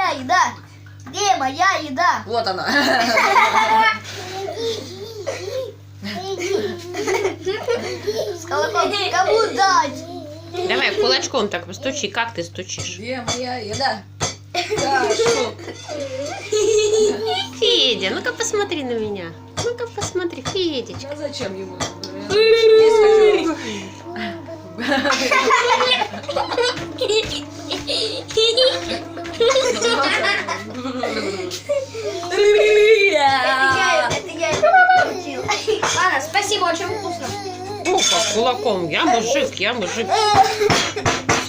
моя еда? Где моя еда? Вот она. С колокольчиком кому дать? Давай кулачком так постучи. Как ты стучишь? Где моя еда? Да, что? Федя, ну-ка посмотри на меня. Ну-ка посмотри, Федечка. А зачем ему? Есть хочу. Это я получил. Ладно, спасибо, очень вкусно. Ну, как кулаком. Я мужик, я мужик.